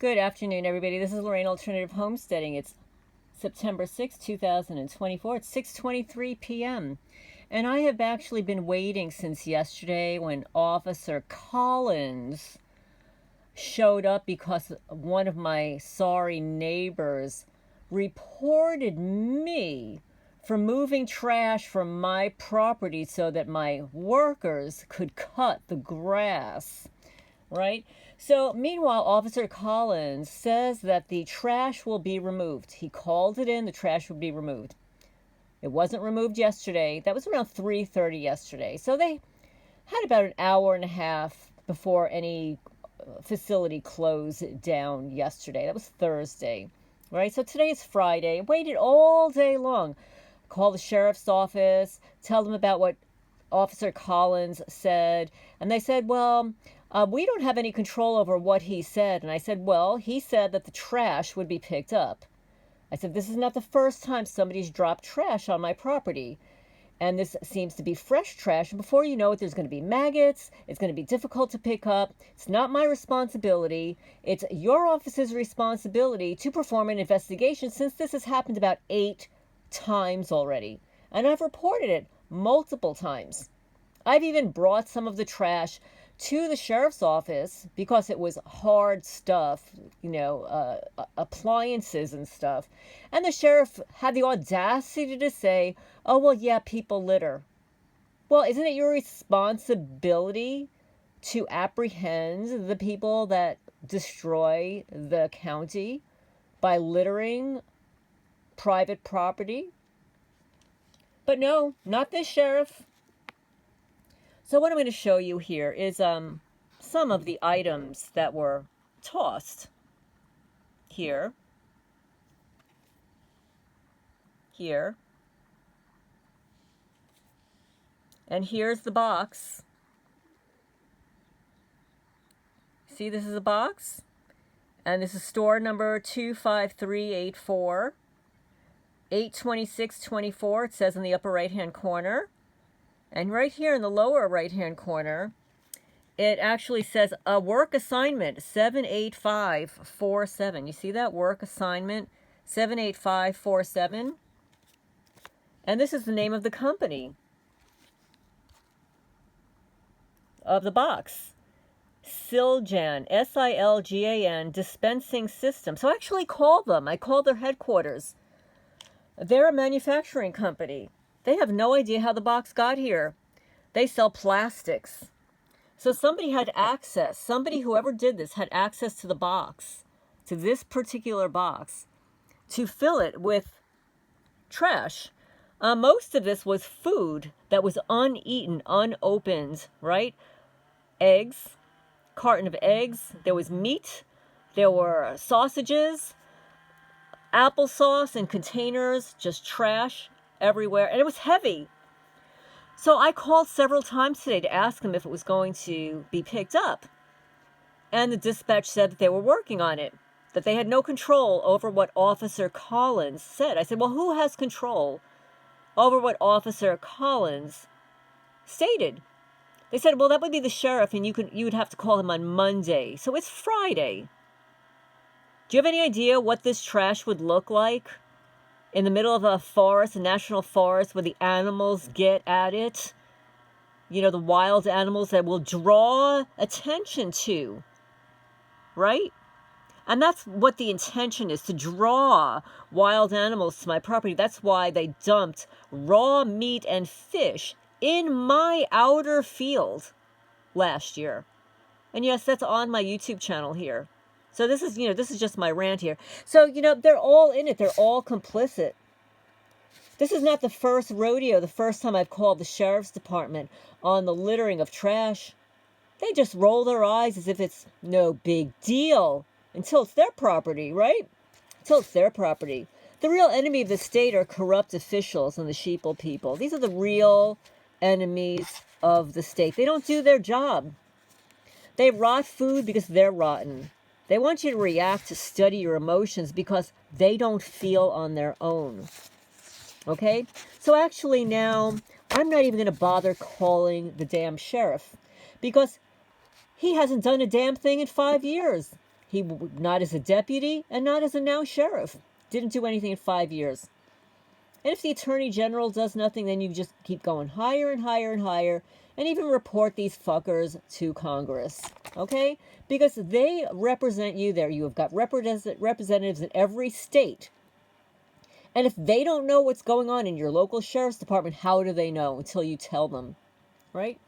Good afternoon, everybody. This is Lorraine Alternative Homesteading. It's September 6, 2024. It's 6:23 p.m. And I have actually been waiting since yesterday when Officer Collins showed up because one of my sorry neighbors reported me for moving trash from my property so that my workers could cut the grass, right? So meanwhile, Officer Collins says that the trash will be removed. He called it in, the trash would be removed. It wasn't removed yesterday. That was around 3:30 yesterday. So they had about an hour and a half before any facility closed down yesterday. That was Thursday, right? So today is Friday. Waited all day long. Call the sheriff's office, tell them about what Officer Collins said. And they said, well, we don't have any control over what he said. And I said, well, he said that the trash would be picked up. I said, this is not the first time somebody's dropped trash on my property. And this seems to be fresh trash. And before you know it, there's going to be maggots. It's going to be difficult to pick up. It's not my responsibility. It's your office's responsibility to perform an investigation, since this has happened about 8 times already. And I've reported it multiple times. I've even brought some of the trash to the sheriff's office because it was hard stuff, appliances and stuff. And the sheriff had the audacity to say, oh, well, yeah, people litter. Well, isn't it your responsibility to apprehend the people that destroy the county by littering private property? But no, not this sheriff. So what I'm going to show you here is some of the items that were tossed here, and here's the box. See, this is a box, and this is store number 25384, 82624. It says in the upper right-hand corner. And right here in the lower right-hand corner, it actually says a work assignment 78547. You see that? Work assignment 78547. And this is the name of the company of the box. Silgan, Silgan Dispensing System. So I actually called them. I called their headquarters. They're a manufacturing company. They have no idea how the box got here. They sell plastics. So somebody had access. Whoever did this, had access to the box, to this particular box, to fill it with trash. Most of this was food that was uneaten, unopened, right? Eggs, carton of eggs. There was meat. There were sausages, applesauce in containers, just trash everywhere, and it was heavy. So I called several times today to ask them if it was going to be picked up, and the dispatch said that they were working on it, that they had no control over what Officer Collins said. I said, well, who has control over what Officer Collins stated? They said, well, that would be the sheriff, and you would have to call him on Monday. So it's Friday. Do you have any idea what this trash would look like in the middle of a forest, a national forest, where the animals get at it? You know, the wild animals that will draw attention to, right? And that's what the intention is, to draw wild animals to my property. That's why they dumped raw meat and fish in my outer field last year. And yes, that's on my YouTube channel here. So this is just my rant here. So, they're all in it. They're all complicit. This is not the first rodeo, the first time I've called the sheriff's department on the littering of trash. They just roll their eyes as if it's no big deal until it's their property, right? Until it's their property. The real enemy of the state are corrupt officials and the sheeple people. These are the real enemies of the state. They don't do their job. They rot food because they're rotten. They want you to react, to study your emotions, because they don't feel on their own. Okay? So actually now, I'm not even going to bother calling the damn sheriff, because he hasn't done a damn thing in 5 years. Not as a deputy and not as a now sheriff. Didn't do anything in 5 years. And if the attorney general does nothing, then you just keep going higher and higher and higher, and even report these fuckers to Congress, okay? Because they represent you there. You have got representatives in every state. And if they don't know what's going on in your local sheriff's department, how do they know until you tell them, right?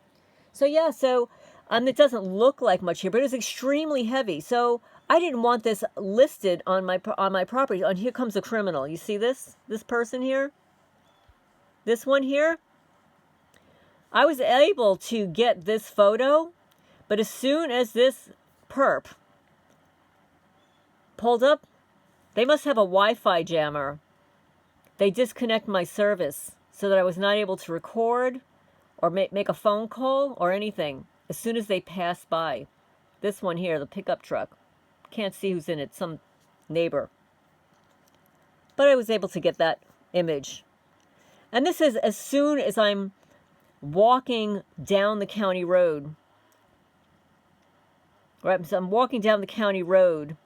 So yeah, it doesn't look like much here, but it's extremely heavy. So I didn't want this listed on my property. And here comes a criminal. You see this person here? This one here? I was able to get this photo, but as soon as this perp pulled up, they must have a Wi-Fi jammer. They disconnect my service so that I was not able to record or make a phone call or anything as soon as they pass by. This one here, the pickup truck. Can't see who's in it, some neighbor. But I was able to get that image. And this is as soon as I'm walking down the county road. Right, so I'm walking down the county road,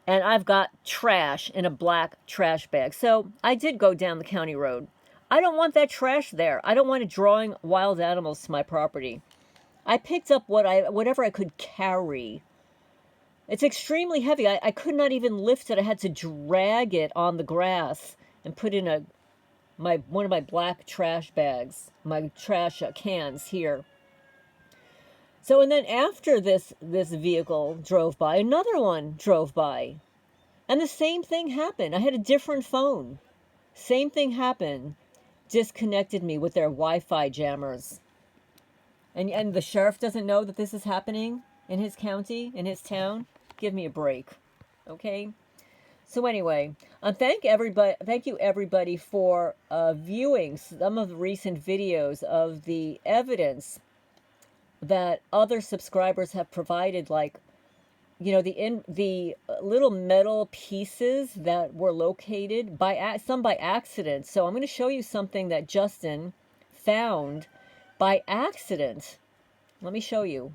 and I've got trash in a black trash bag. So I did go down the county road. I don't want that trash there. I don't want it drawing wild animals to my property. I picked up whatever I could carry. It's extremely heavy. I could not even lift it. I had to drag it on the grass and put in one of my black trash bags, my trash cans here. So, and then after this vehicle drove by, another one drove by. And the same thing happened. I had a different phone. Same thing happened. Disconnected me with their Wi-Fi jammers. And the sheriff doesn't know that this is happening in his county, in his town. Give me a break. Okay? So anyway, thank you everybody for viewing some of the recent videos of the evidence that other subscribers have provided, like, you know, the little metal pieces that were located by accident. So I'm going to show you something that Justin found by accident. Let me show you.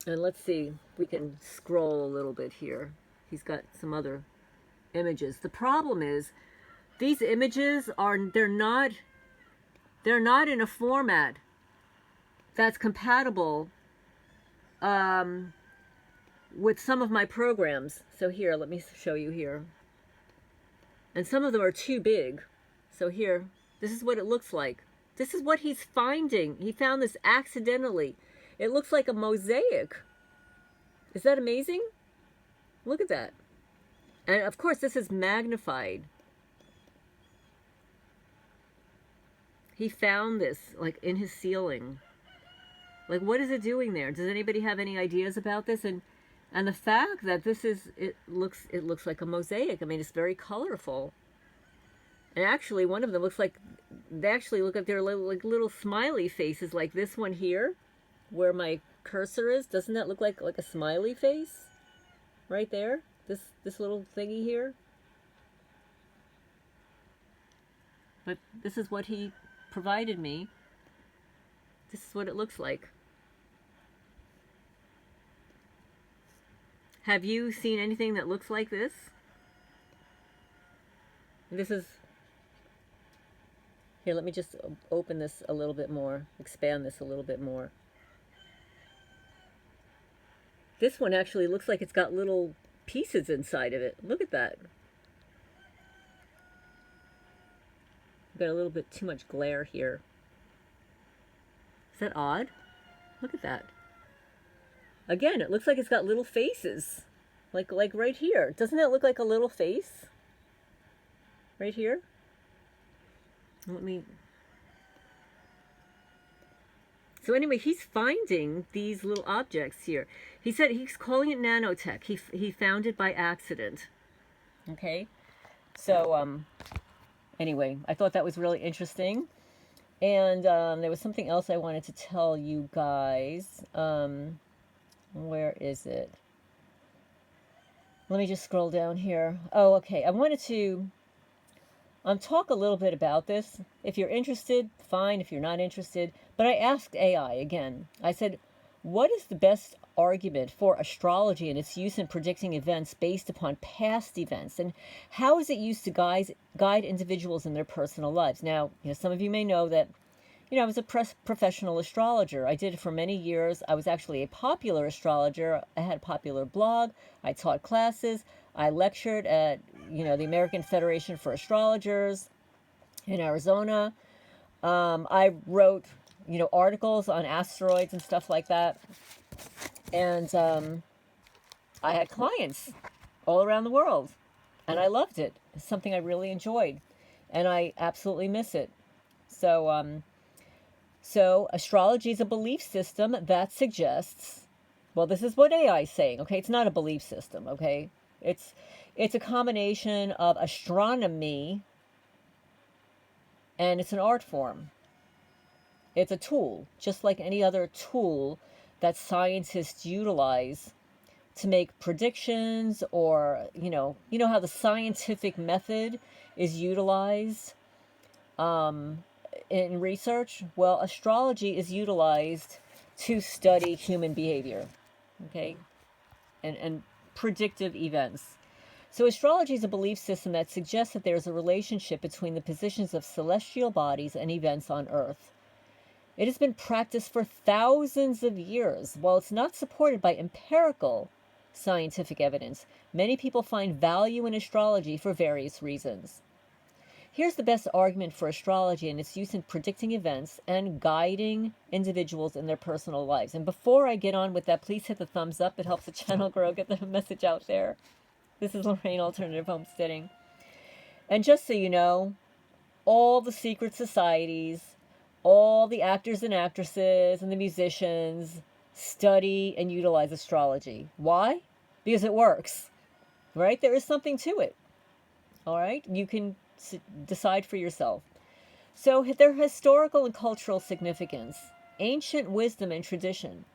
And let's see, we can scroll a little bit here. He's got some other images. The problem is these images they're not in a format that's compatible with some of my programs. So here, let me show you here. And some of them are too big. So here, this is what it looks like. This is what he's finding. He found this accidentally. It looks like a mosaic. Is that amazing? Look at that. And of course, this is magnified. He found this, like, in his ceiling. Like, what is it doing there? Does anybody have any ideas about this? And the fact that it looks like a mosaic. I mean, it's very colorful. And actually, one of them looks like, they actually look like they're little smiley faces, like this one here, where my cursor is. Doesn't that look like a smiley face? Right there? This little thingy here? But this is what he provided me. This is what it looks like. Have you seen anything that looks like this? This is... Here, let me just open this a little bit more. Expand this a little bit more. This one actually looks like it's got little pieces inside of it. Look at that. I've got a little bit too much glare here. Is that odd? Look at that. Again, it looks like it's got little faces. Like right here. Doesn't that look like a little face? Right here? Let me... So anyway, he's finding these little objects here. He said he's calling it nanotech. He found it by accident. Okay? So, anyway, I thought that was really interesting. And there was something else I wanted to tell you guys. Where is it? Let me just scroll down here. Oh, okay. I wanted to talk a little bit about this. If you're interested, fine. If you're not interested. But I asked AI again. I said, What is the best argument for astrology and its use in predicting events based upon past events? And how is it used to guide individuals in their personal lives? Now, some of you may know that, I was a professional astrologer. I did it for many years. I was actually a popular astrologer. I had a popular blog. I taught classes. I lectured at, the American Federation for Astrologers in Arizona. I wrote, articles on asteroids and stuff like that. And I had clients all around the world. And I loved it. It's something I really enjoyed. And I absolutely miss it. So astrology is a belief system that suggests, well, this is what AI is saying, okay? It's not a belief system, okay? It's a combination of astronomy, and it's an art form. It's a tool, just like any other tool that scientists utilize to make predictions, or, how the scientific method is utilized in research. Well, astrology is utilized to study human behavior, okay, and predictive events. So astrology is a belief system that suggests that there's a relationship between the positions of celestial bodies and events on Earth. It has been practiced for thousands of years. While it's not supported by empirical scientific evidence, many people find value in astrology for various reasons. Here's the best argument for astrology and its use in predicting events and guiding individuals in their personal lives. And before I get on with that, please hit the thumbs up. It helps the channel grow, get the message out there. This is Lorraine, Alternative Homesteading. And just so you know, all the secret societies, all the actors and actresses and the musicians study and utilize astrology. Why? Because it works, right? There is something to it. All right? You can decide for yourself. So their historical and cultural significance, ancient wisdom and tradition.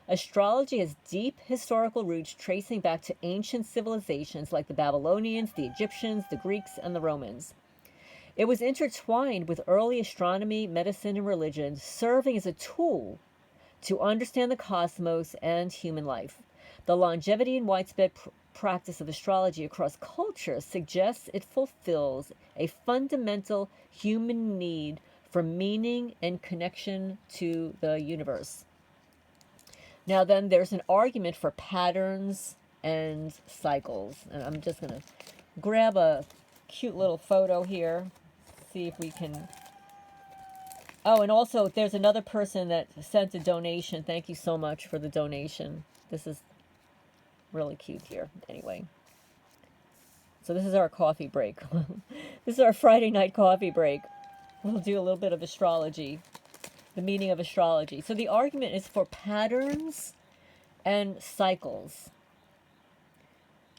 Astrology has deep historical roots tracing back to ancient civilizations like the Babylonians, the Egyptians, the Greeks, and the Romans. It was intertwined with early astronomy, medicine, and religion, serving as a tool to understand the cosmos and human life. The longevity and widespread practice of astrology across cultures suggests it fulfills a fundamental human need for meaning and connection to the universe. Now then, there's an argument for patterns and cycles. And I'm just going to grab a cute little photo here, see if we can... Oh, and also there's another person that sent a donation. Thank you so much for the donation. This is really cute here. Anyway, so this is our coffee break. This is our Friday night coffee break. We'll do a little bit of astrology, the meaning of astrology. So the argument is for patterns and cycles.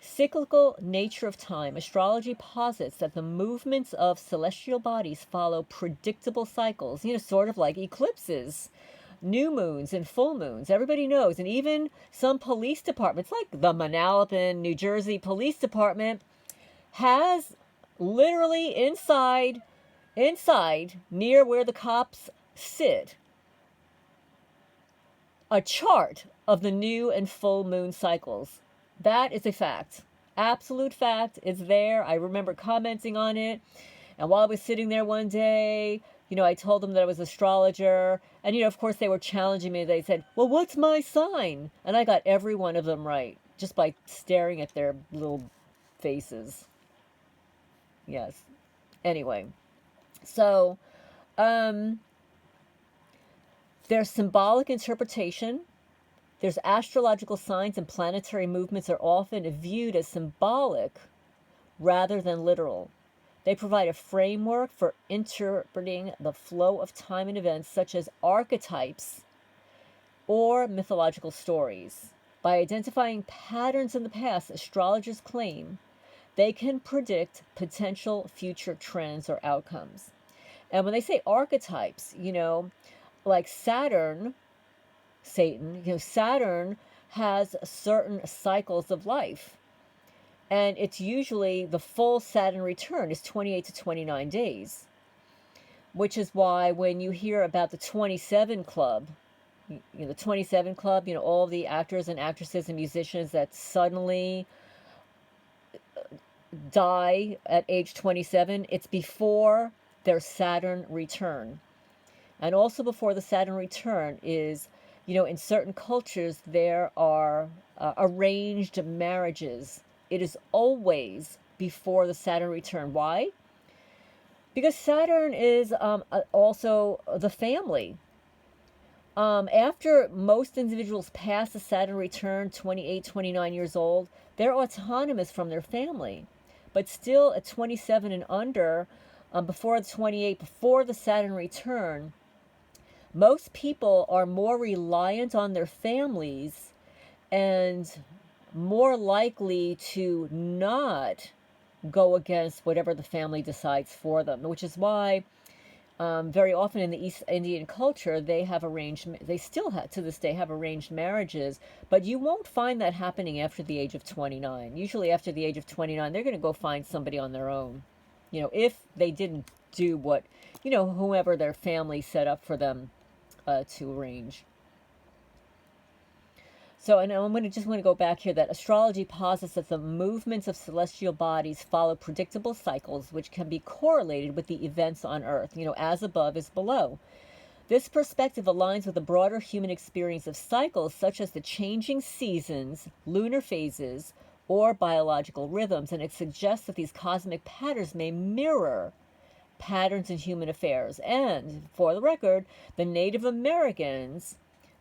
Cyclical nature of time. Astrology posits that the movements of celestial bodies follow predictable cycles, sort of like eclipses, new moons and full moons. Everybody knows. And even some police departments, like the Manalapan, New Jersey Police Department, has literally inside, near where the cops sit, a chart of the new and full moon cycles. That is a fact. Absolute fact. It's there. I remember commenting on it. And while I was sitting there one day, I told them that I was an astrologer. And, of course, they were challenging me. They said, well, what's my sign? And I got every one of them right just by staring at their little faces. Yes. Anyway. So, there's symbolic interpretation. There's astrological signs and planetary movements are often viewed as symbolic rather than literal. They provide a framework for interpreting the flow of time and events, such as archetypes or mythological stories. By identifying patterns in the past, astrologers claim they can predict potential future trends or outcomes. And when they say archetypes, like Satan, Saturn has certain cycles of life. And it's usually the full Saturn return is 28 to 29 days. Which is why when you hear about the 27 Club, the 27 Club, all the actors and actresses and musicians that suddenly die at age 27, it's before their Saturn return. And also before the Saturn return is, in certain cultures, there are arranged marriages. It is always before the Saturn return. Why? Because Saturn is also the family. After most individuals pass the Saturn return, 28, 29 years old, they're autonomous from their family. But still at 27 and under, before the 28, before the Saturn return, most people are more reliant on their families and more likely to not go against whatever the family decides for them, which is why very often in the East Indian culture, they still have, to this day, have arranged marriages, but you won't find that happening after the age of 29. Usually after the age of 29, they're going to go find somebody on their own, if they didn't do what, whoever their family set up for them to arrange. So, and I'm just going to go back here that astrology posits that the movements of celestial bodies follow predictable cycles which can be correlated with the events on Earth, as above is below. This perspective aligns with the broader human experience of cycles such as the changing seasons, lunar phases, or biological rhythms, and it suggests that these cosmic patterns may mirror patterns in human affairs. And, for the record, the Native Americans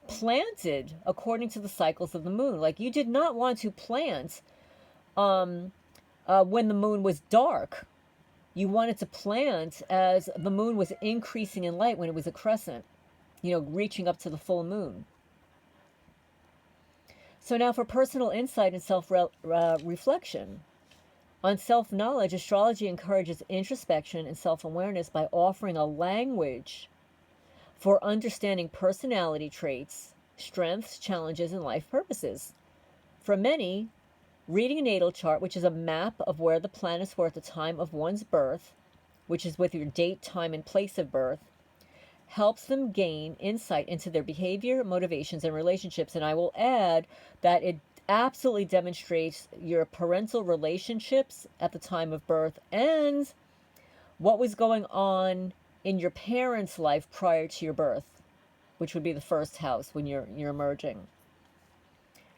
planted according to the cycles of the moon. Like, you did not want to plant when the moon was dark. You wanted to plant as the moon was increasing in light, when it was a crescent, reaching up to the full moon. So now for personal insight and self-reflection. On self-knowledge, astrology encourages introspection and self-awareness by offering a language for understanding personality traits, strengths, challenges, and life purposes. For many, reading a natal chart, which is a map of where the planets were at the time of one's birth, which is with your date, time, and place of birth, helps them gain insight into their behavior, motivations, and relationships. And I will add that it absolutely demonstrates your parental relationships at the time of birth and what was going on in your parents' life prior to your birth, which would be the first house when you're emerging.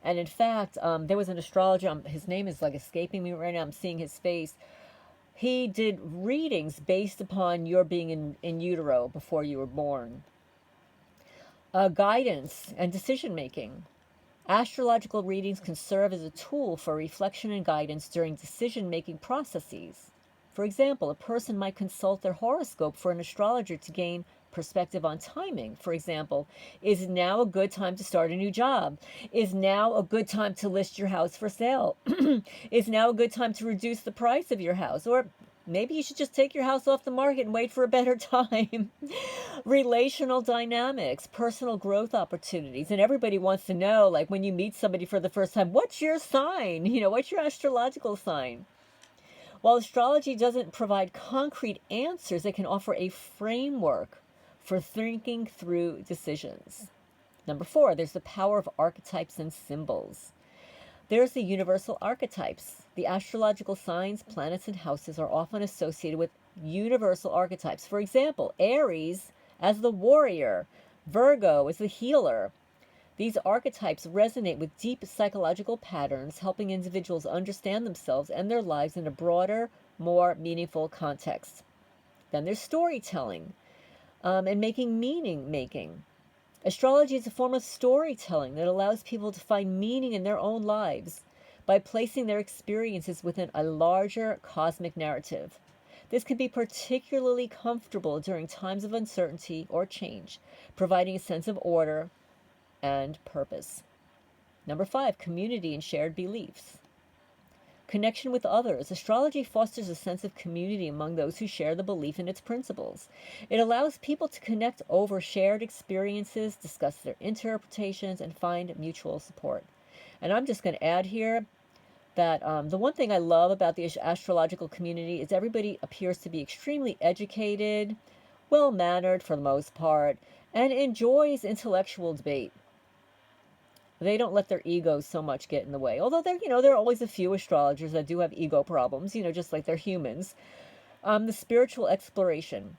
And in fact, there was an astrologer, his name is like escaping me right now, I'm seeing his face. He did readings based upon your being in utero before you were born. Guidance and decision making. Astrological readings can serve as a tool for reflection and guidance during decision making processes. For example, a person might consult their horoscope for an astrologer to gain perspective on timing. For example, is now a good time to start a new job? Is now a good time to list your house for sale? Is now a good time to reduce the price of your house? Or maybe you should just take your house off the market and wait for a better time. Relational dynamics, personal growth opportunities. And everybody wants to know, like when you meet somebody for the first time, what's your sign? What's your astrological sign? While astrology doesn't provide concrete answers, it can offer a framework for thinking through decisions. Number 4, there's the power of archetypes and symbols. There's the universal archetypes. The astrological signs, planets, and houses are often associated with universal archetypes. For example, Aries as the warrior, Virgo as the healer. These archetypes resonate with deep psychological patterns, helping individuals understand themselves and their lives in a broader, more meaningful context. Then there's storytelling and meaning making. Astrology is a form of storytelling that allows people to find meaning in their own lives by placing their experiences within a larger cosmic narrative. This can be particularly comfortable during times of uncertainty or change, providing a sense of order and purpose. Number 5, community and shared beliefs. Connection with others. Astrology fosters a sense of community among those who share the belief in its principles. It allows people to connect over shared experiences, discuss their interpretations, and find mutual support. And I'm just going to add here that the one thing I love about the astrological community is everybody appears to be extremely educated, well-mannered for the most part, and enjoys intellectual debate. They don't let their egos so much get in the way. Although there are always a few astrologers that do have ego problems, just like they're humans. The spiritual exploration.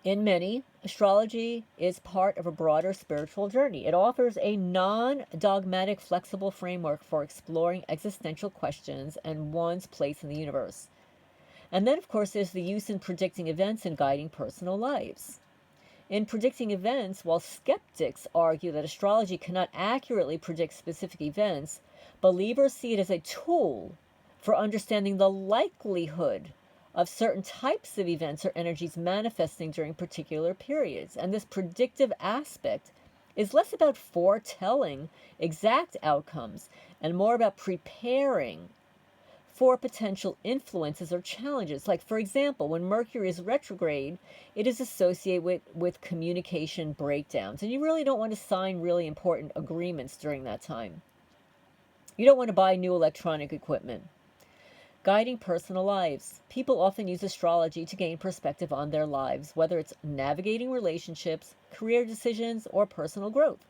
In many, astrology is part of a broader spiritual journey. It offers a non-dogmatic, flexible framework for exploring existential questions and one's place in the universe. And then, of course, there's the use in predicting events and guiding personal lives. In predicting events, while skeptics argue that astrology cannot accurately predict specific events, believers see it as a tool for understanding the likelihood of certain types of events or energies manifesting during particular periods. And this predictive aspect is less about foretelling exact outcomes and more about preparing for potential influences or challenges. Like, for example, when Mercury is retrograde, it is associated with communication breakdowns. And you really don't want to sign really important agreements during that time. You don't want to buy new electronic equipment. Guiding personal lives. People often use astrology to gain perspective on their lives, whether it's navigating relationships, career decisions, or personal growth.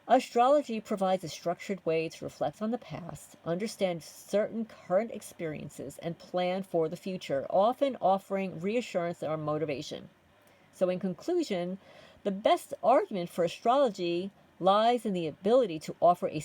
Astrology provides a structured way to reflect on the past, understand certain current experiences, and plan for the future, often offering reassurance or motivation. So, in conclusion, the best argument for astrology lies in the ability to offer a